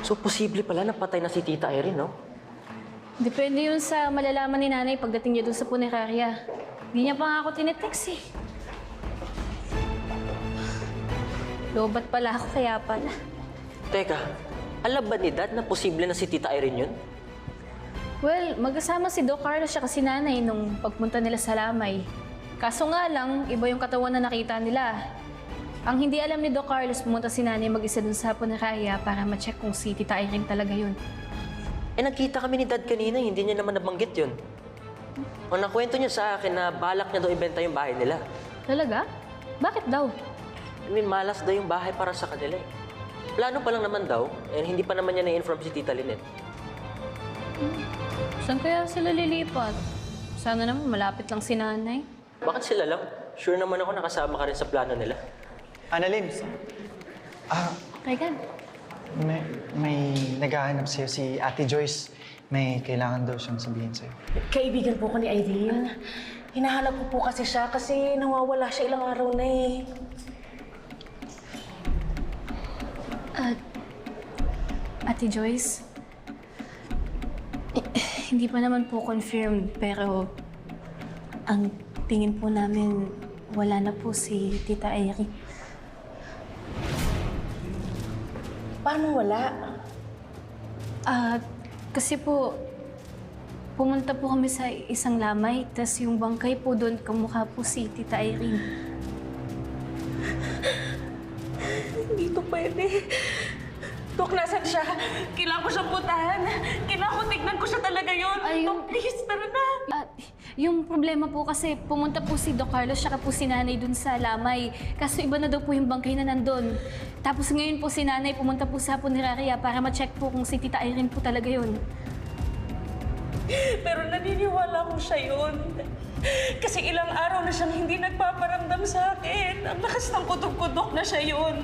So, posible pala na patay na si Tita Irene, no? Depende yun sa malalaman ni nanay pagdating niya doon sa punerarya. Hindi niya pa nga ako tinetext eh. Lobat pala ako kaya pala. Teka, alam ba ni Dad na posible na si Tita Irene yun? Well, magkasama si Doc Carlos siya kasi nanay nung pagpunta nila sa Lamay. Kaso nga lang, iba yung katawan na nakita nila. Ang hindi alam ni Doc Carlos, pumunta si nanay mag-isa dun sa punerarya para ma-check kung si Tita Irene talaga yun. Eh, nagkita kami ni Dad kanina, hindi niya naman nabanggit yun. O nakwento niya sa akin na balak niya daw ibenta yung bahay nila. Talaga? Bakit daw? I mean, malas daw yung bahay para sa kanila eh. Plano pa lang naman daw, and hindi pa naman niya na-inform si Tita Lynette. Saan kaya sila lilipat? Sana naman malapit lang si nanay. Bakit sila lang? Sure naman ako nakasama ka rin sa plano nila. Annalyn, Regan. may naghahanap sa'yo si Ate Joyce. May kailangan daw siyang sabihin sa'yo. Kaibigan po ko ni Irene. Hinahanap ko po kasi siya kasi nawawala siya ilang araw na eh. Ate Joyce, hindi pa naman po confirmed pero ang tingin po namin wala na po si Tita Irene. Paano wala? Kasi po, pumunta po kami sa isang lamay, tas yung bangkay po doon, kamukha po si Tita Irene. Hindi to pwede. Dok, nasan siya? Kailangan ko siyang puntahan. Kailangan ko tignan ko siya talaga yun. Ay, Dok, please, tara na. Yung problema po kasi, pumunta po si Doc Carlos, saka po si nanay dun sa lamay. Kaso iba na daw po yung bangkay na nandun. Tapos ngayon po si nanay pumunta po sa punerarya para ma-check po kung si Tita Irene po talaga yun. Pero naniniwala ko siya yun. Kasi ilang araw na siyang hindi nagpaparamdam sa akin. Ang lakas ng kutok-kutok na siya yun.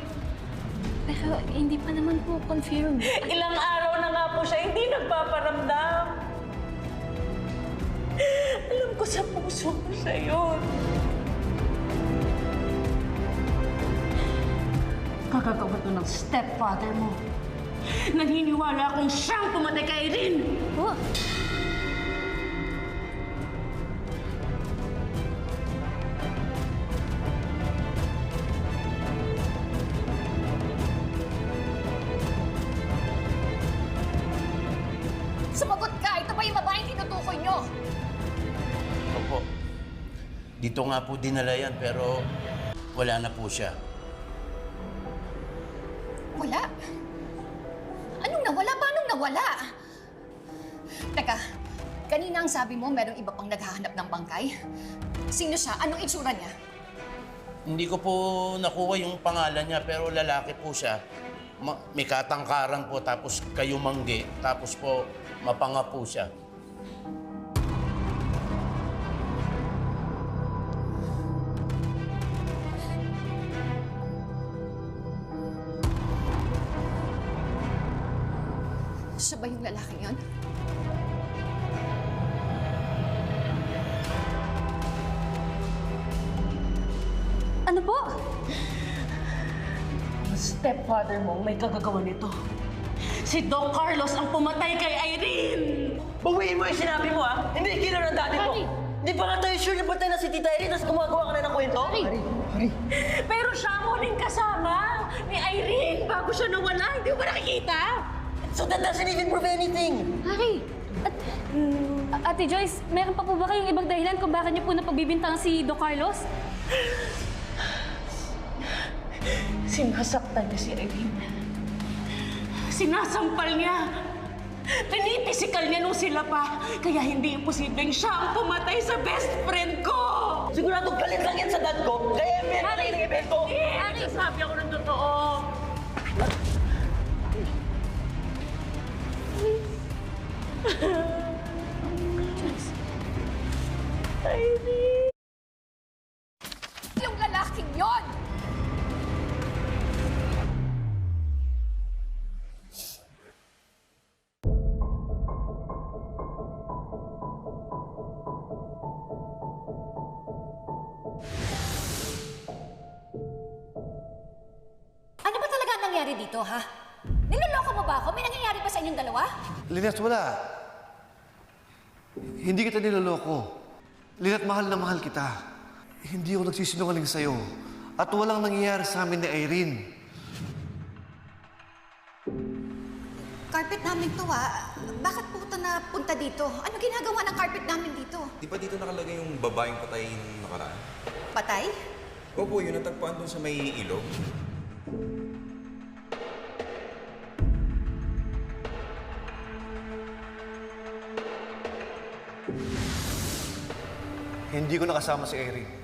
Pero hindi pa naman po confirmed. Ilang araw na nga po siya hindi nagpaparamdam. Alam ko sa puso ko siya yun. Kakagawa to ng stepfather mo. Naniniwala akong siyang pumatay kay Irene. Oh, Sumagot ka! Ito pa yung babaeng tinutukoy nyo! Opo. Dito nga po dinala yan, pero wala na po siya. Wala? Anong nawala? Paanong nawala? Teka, kanina ang sabi mo merong iba pang naghahanap ng bangkay? Sino siya? Anong itsura niya? Hindi ko po nakuha yung pangalan niya, pero lalaki po siya. May katangkaran po, tapos kayumanggi, tapos po mapanga po siya. Siya ba yung lalaking yun? ano po? Ang stepfather mo may kagagawa nito. Si Doc Carlos ang pumatay kay Irene! Bawiin mo yung sinabi mo, ha? Hindi killer ng daddy mo. Harry! Hindi pa nga tayo sure na patay na si Tita Irene, tapos gumagawa ka na ng kwento? Pero siya ang huling kasama ni Irene bago siya nawala. Hindi mo ba nakikita? So that doesn't even prove anything. Harry! Ate Joyce, meron pa po ba kayong ibang dahilan kung bakit niyo po napagbibintangan si Doc Carlos? Sinasaktan niya si Irene. Sinasampal niya. Pinipisikal niya nung sila pa. Kaya hindi imposibleng siya ang pumatay sa best friend ko! Siguradong galit lang yan sa dad ko, kaya meron na yung event ko. Eh, sabi ako ng totoo. Irene! Yung lalaking yon! Ano ba talaga ang nangyari dito, ha? Niloloko mo ba ako? May nangyayari ba sa inyong dalawa? Lynette, wala. Hindi kita niloloko. Lynette, mahal na mahal kita. Hindi ako nagsisinungaling sa'yo. At walang nangyayari sa amin ni Irene. Carpet namin to, Bakit po ito napunta dito? Ano ginagawa ng carpet namin dito? Di ba dito nakalagay yung babaeng patay nung nakaraan? Patay? Opo, yun ang tagpuan doon sa may ilog. Hindi ko nakasama si Irene.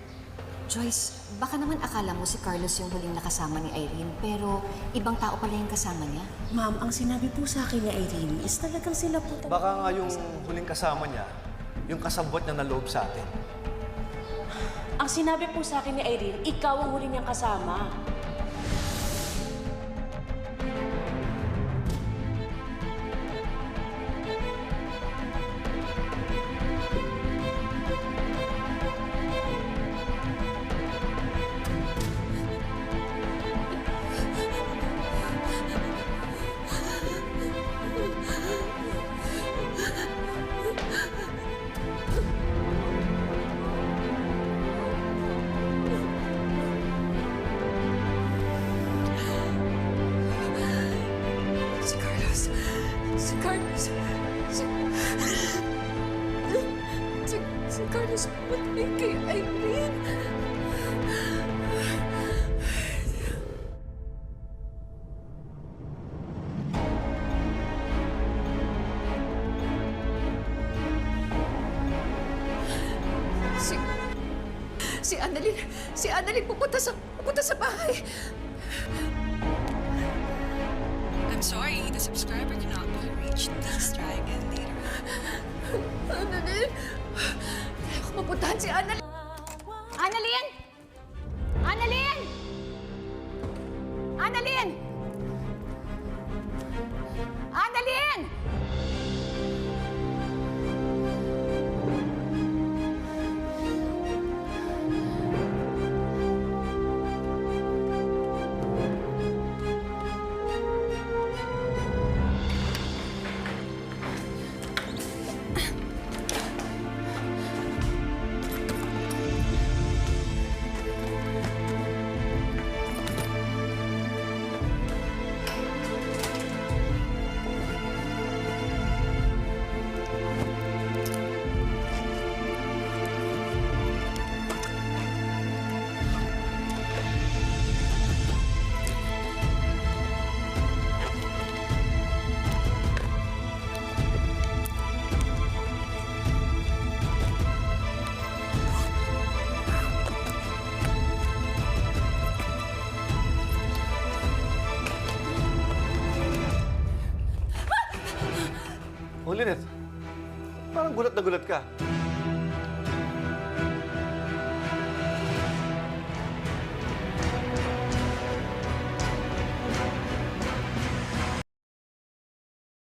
Joyce, baka naman akala mo si Carlos yung huling nakasama ni Irene, pero ibang tao pala yung kasama niya. Ma'am, ang sinabi po sa akin ni Irene is talagang sila po talaga. Baka nga yung huling kasama niya, yung kasabot niya na loob sa atin. Ang sinabi po sa akin ni Irene, ikaw ang huli niyang kasama. Si Carlos. Si Carlos. Si Carlos pumatay kay Irene. Si Annalyn pupunta sa bahay. I'm sorry, the subscriber cannot be reached. Please try again later. Annalyn! Kaya ko mapuntahan si Annalyn! Annalyn! Annalyn! Annalyn! Annalyn! Oh, Lynette, parang gulat na gulat ka.